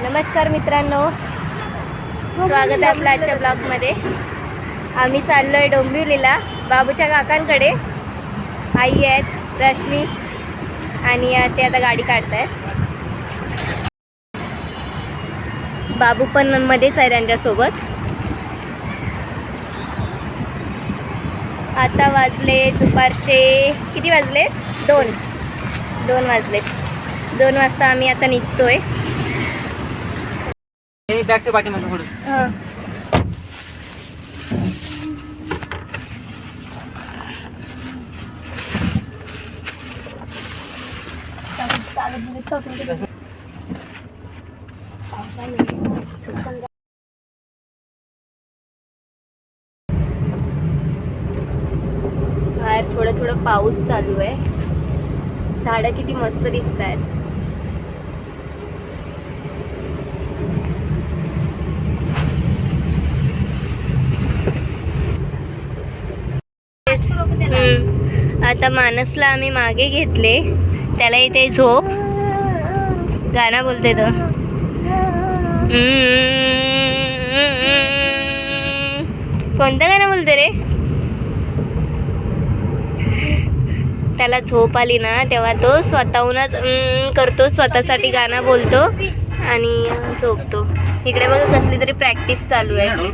नमस्कार मित्रांनो, स्वागत आहे आपल्या आजच्या ब्लॉगमध्ये. आम्ही चाललोय डोंबिवलीला बाबूच्या काकांकडे. आई आहेत रश्मी आणि ते आता गाडी काढतायत. बाबू पण मध्येच आहे त्यांच्यासोबत. आता वाजले दुपारचे किती वाजले? 2 वाजले. 2 वाजता आम्ही आता निघतोय. बॅक टू पाठी मध्ये हां बाहेर थोडं पाऊस चालू आहे. झाडं किती मस्त दिसत आहेत. आता मानसला आम्ही मागे घेतले. त्याला इथे झोप. गाणं बोलते तो. कोणतं गाणं बोलते रे? त्याला झोप आली ना तेव्हा तो स्वतःहूनच करतो, स्वतःसाठी गाणं बोलतो आणि झोपतो. इकडे बघा कसली तरी प्रॅक्टिस चालू आहे.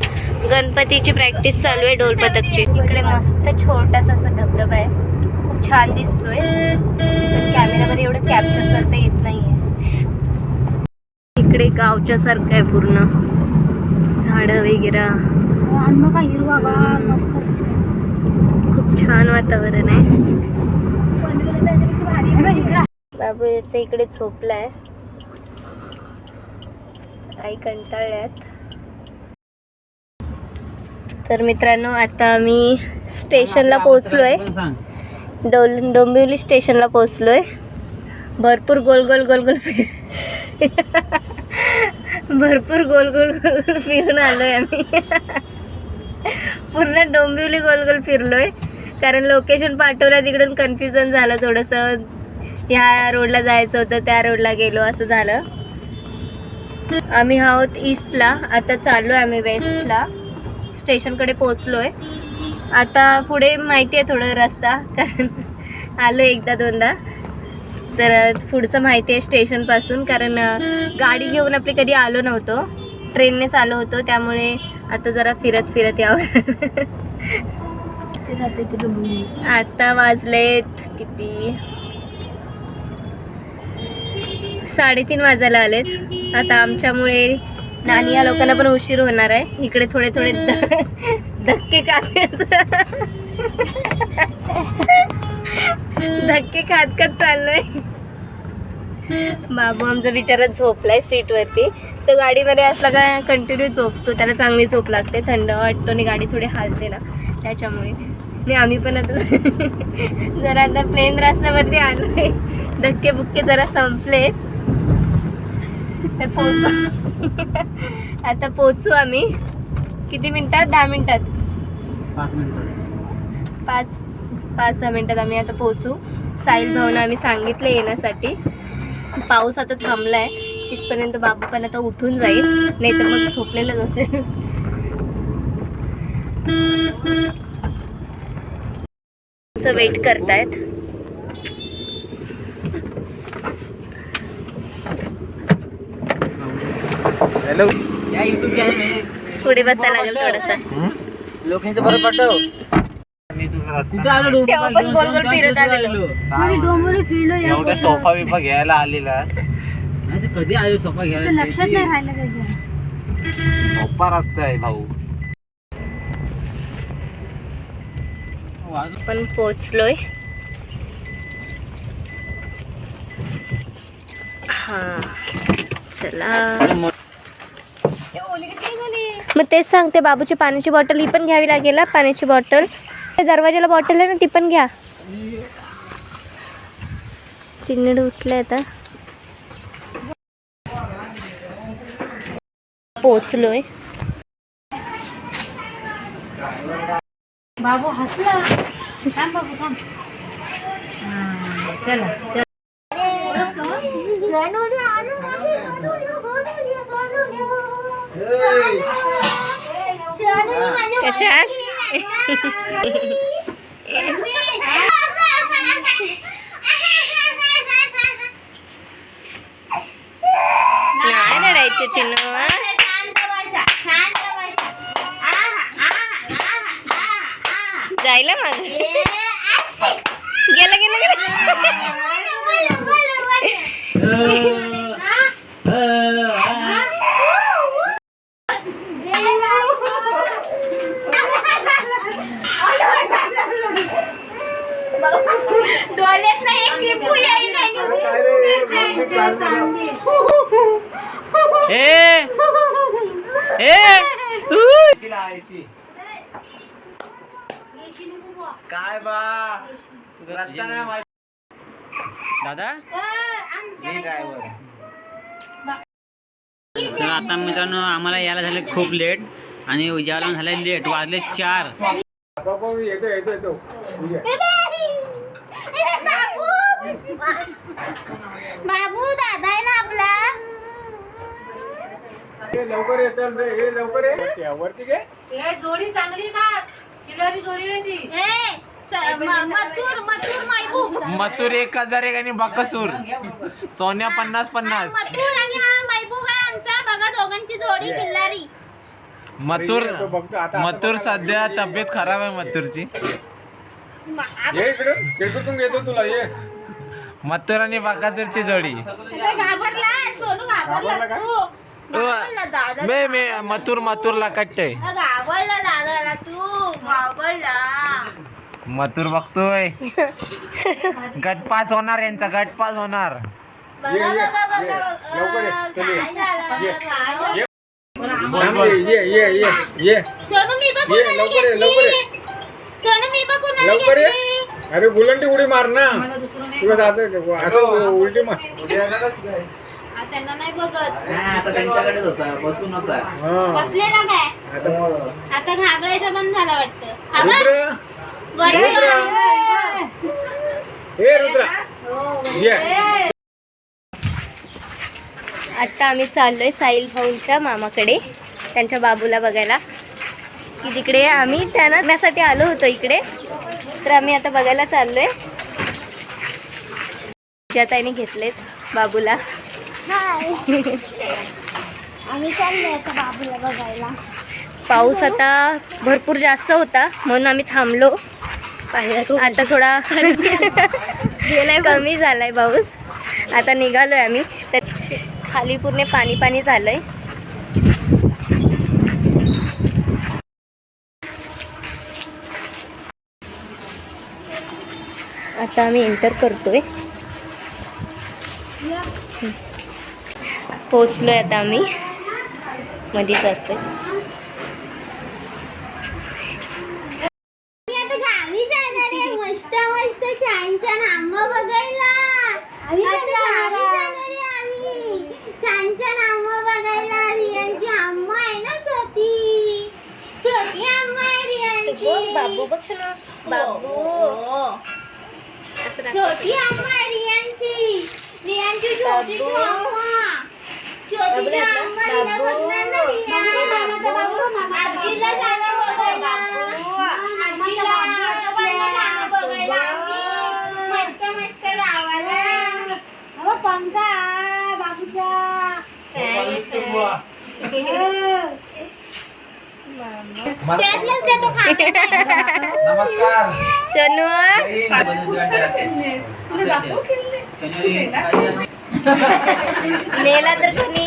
गणपतीची प्रॅक्टिस चालू आहे, ढोल पथकची. इकडे मस्त छोटासा असा धबधबा आहे. खूप छान दिसतोय, पण कॅमेरामध्ये एवढं कॅप्चर करता येत नाहीये. इकडे गावच्या सारखं आहे पूर्ण, झाडं वगैरे. खूप छान वातावरण आहे. बाबू इथे इकडे झोपलाय. आई कंटाळल्यात. तर मित्रांनो, आता आम्ही स्टेशनला पोहोचलोय. डोंबिवली स्टेशनला पोहोचलोय. भरपूर गोल गोल फिरून आलोय आम्ही. पूर्ण डोंबिवली गोल फिरलोय, कारण लोकेशन पाठवलं तिकडून कन्फ्युजन झालं थोडंसं. ह्या रोडला जायचं होतं, त्या रोडला गेलो असं झालं. आम्ही आहोत ईस्टला, आता चाललोय आम्ही वेस्टला. स्टेशनकडे पोहोचलोय. आता पुढे माहिती आहे थोडं रस्ता, कारण आलो एकदा दोनदा. तर पुढचं माहिती आहे स्टेशनपासून, कारण गाडी घेऊन आपली कधी आलो नव्हतो, ट्रेननेच आलो होतो. त्यामुळे आता जरा फिरत यावं. आता वाजलेत किती? 3:30 वाजायला आलेत. आता आमच्यामुळे नानी या लोकांना पण उशीर होणार आहे. इकडे थोडे धक्के खात चाललोय. बाबू आमचा बिचारा झोपलाय सीटवरती. तो गाडीमध्ये असला का कंटिन्यू झोपतो. त्याला चांगली झोप लागते, थंड वाटतो आणि गाडी थोडी हालते ना, त्याच्यामुळे. आणि आम्ही पण आता जरा आता प्लेन रस्त्यावरती आलोय. धक्के बुक्के जरा संपले. आता पोहोचू आम्ही. किती मिनिटात? 10 मिनिटात. 5-6 मिनिटात आम्ही आता पोहोचू. साहिल भाऊना आम्ही सांगितलं येण्यासाठी. पाऊस आता थांबलाय, तिथपर्यंत बाबू पण आता उठून जाईल, नाहीतर मग झोपलेलंच असेल. वेट करतायत. हॅलो, पुढे बसायला लागेल थोडंसं. लोकांचं बरं पडतो. तेव्हा पण गोल फिरत आलेलो. एवढा सोफा बिफा घ्यायला आलेला. कधी आलो सोफा घ्यायला? लक्षात नाही राहिलं त्याचं. सोफा रस्ता आहे भाऊ. पण पोचलोय. हा चला. मग तेच सांगते, बाबूची पाण्याची बॉटल ही पण घ्यावी लागेल. पाण्याची बॉटल दरवाजाला बॉटल आहे ना, ती पण घ्या. चिन्नड उठलंय आता. पोचलोय. बाबू हसला. थांब बाबू थांब. चला चला. कशात नाही रडायचे चिन्नू जायला माझ गेलं गेलं डोळ्यात नाही एक लिंबू येईल काय बा रस्ता नाही माहिती दादा मी ड्रायव्हर तर आता मित्रांनो आम्हाला यायला झाले खूप लेट आणि उद्याला झाले लेट वाजले 4. बाबू दादा आहे ना आपला लवकर ये चल रे हे लवकर ये वरती घे जोडी चांगली का किलरी जोडी आहे ती मथुर महबूब मथुर 1001 आणि बकासूर सोन्या 50 मथुर आणि हा महबूब आहे आमचा बघा दोघांची जोडी किल्लारी मथुर सध्या तब्येत खराब आहे मथुरची येतो तुला ये मथुर आणि बकासूरची जोडी घाबरला सोनू घाबरला तू मे मथुरला कट्टे घाबरला दादाला तू घाबरला मथुर बघतोय गटपास होणार यांचा गटपास होणार बघा सोनू मी बघ सोनू मी बघ अरे बुलंटी उडी मार ना तुला जात असं उलटी मार त्यांना नाही बघत आता त्यांच्याकडेच होता बसून होता बसले ना काय आता घाबरायचं बंद झालं वाटतं आता आम्ही चाललोय साहिल भाऊंच्या मामाकडे त्यांच्या बाबूला बघायला की तिकडे आम्ही त्यासाठी आलो होतो इकडे तर आम्ही आता बघायला चाललोय ज्या ताईने घेतलेत बाबूला आम्ही चाललोय आता बाबूला बघायला पाऊस आता भरपूर जास्त होता म्हणून आम्ही थांबलो आता थोडा गेलाय कमी झालाय पाऊस आता निघालोय आम्ही तर खाली पूर्ण पाणी झालंय आता आम्ही एंटर करतोय पोचलोय आता आम्ही मध्ये जातोय गावी जाणार आहे मस्त मस्त छान छान आंबा बघायला आता गावी जाणार आहे आम्ही छान छान आंबा बघायला रियांची आंबा आहे ना छोटी छोटी आंबा आहे रियांची बाबू बघ ना बाबू छोटी आंबा आहे रियांची छोटी आंबा छोटी आंबा रिया बघणार ना रिया आजीला जाणं बघायला आजीला आजोबांना जाणं बघायला आम्ही मस्त मस्त गावाला पंखा बाबूचा त्यातलंच का तो नमस्कार शनू मेला तर कोणी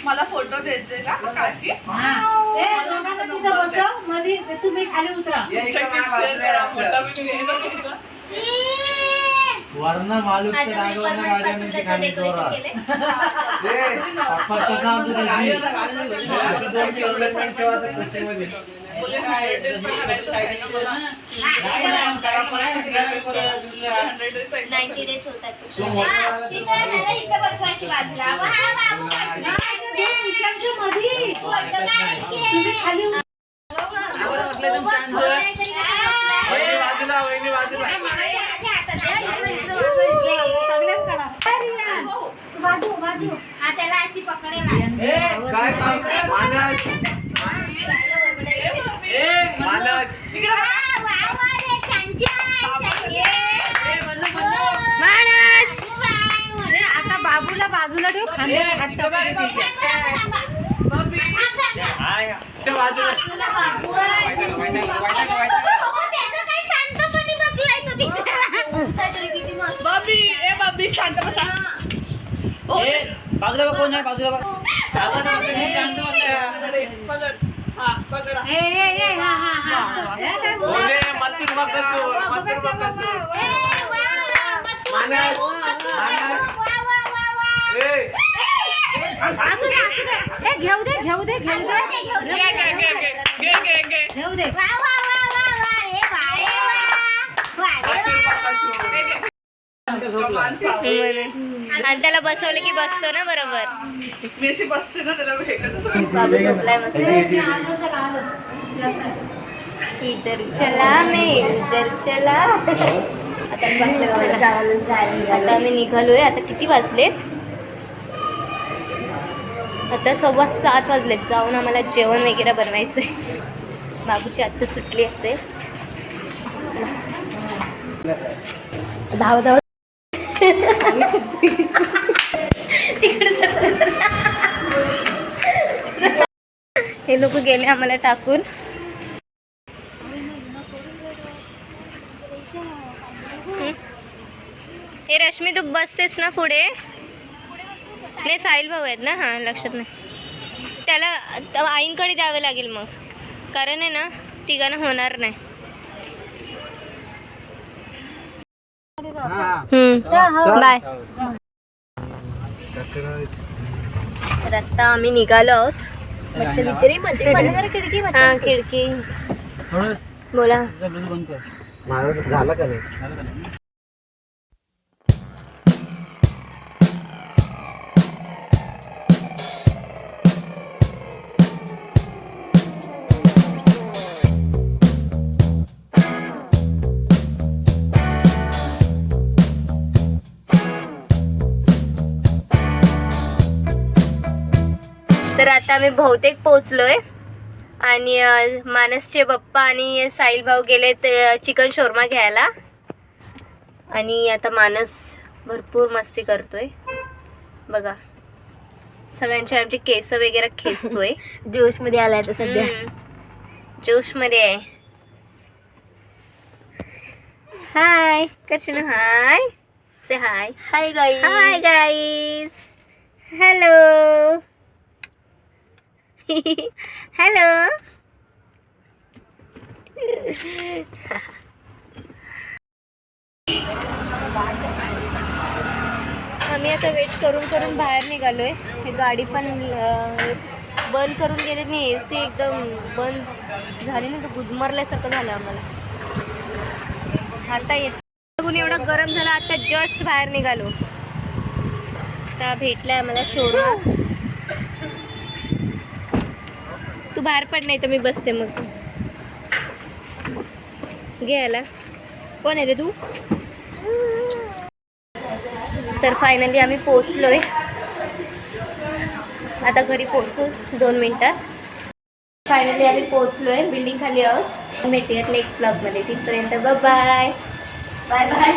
मला फोटो द्यायचे का काकी बसव मध्ये तुम्ही खाली उतरा वरना मालूम आता मी परमनंटपासून त्याचं डेकोरेशन केलंय. नाईन्टी डेज होतात इथं बसवायची बाजूला त्याला अशी पकडेल ठेव खांद्यावर हात टाकून बाजूला कोण आहे बाजूला घेऊ दे घेऊ दे घेऊ दे आणि त्याला बसवलं की बसतो ना बरोबर. बाबू झोपलाय मस्त. इधर चला मैं इधर चला. आता बसलं. आता आम्ही निघालोय. आता किती वाजलेत? आता 7:15 वाजलेत. जाऊन आम्हाला जेवण वगैरे बनवायचंय. बाबूची आत्ता सुटली असेल. धाव धाव हे लोक गेले आम्हाला टाकून. हे रश्मी तू बसतेस ना पुढे? नाही साहिल भाऊ आहेत ना. हां लक्षात नाही. त्याला आईंकडे द्यावं लागेल मग, कारण आहे ना तिघांना होणार नाही. बाय. तर आता आम्ही निघालो आहोत. खिडकी हा खिडकी बोला. झालं का नाही? तर आता आम्ही बहुतेक पोहोचलोय. आणि मानसचे पप्पा आणि साहिल भाऊ गेले चिकन शोरमा घ्यायला. आणि आता मानस भरपूर मस्ती करतोय बघा. सगळ्यांचे आमचे केस वगैरे खेचतोय. जोश मध्ये आलाय तर सध्या. जोश मध्ये आहे. हाय करशील hi say hi. Hi guys. Hi guys. Hello hello. आम्ही आता वेट करून करून बाहेर निघालोय. हे गाडी पण बंद करून गेले नाही. एसी एकदम बंद झाली ना, तर गुदमरल्यासारखं झालं आम्हाला. आता येत एवढा गरम झाला. आता जस्ट बाहेर निघालो. आता भेटलाय आम्हाला शोरूम. तू बाहेर पड नाही तर मी बसते मग. घ्यायला कोण आहे रे तू? तर फायनली आम्ही पोहोचलोय. आता घरी पोहोचू 2 मिनिटात. फायनली आम्ही पोहोचलोय. बिल्डिंग खाली आहोत. भेटूयात नेक्स्ट ब्लॉगमध्ये. तिथपर्यंत बाय बाय बाय बाय.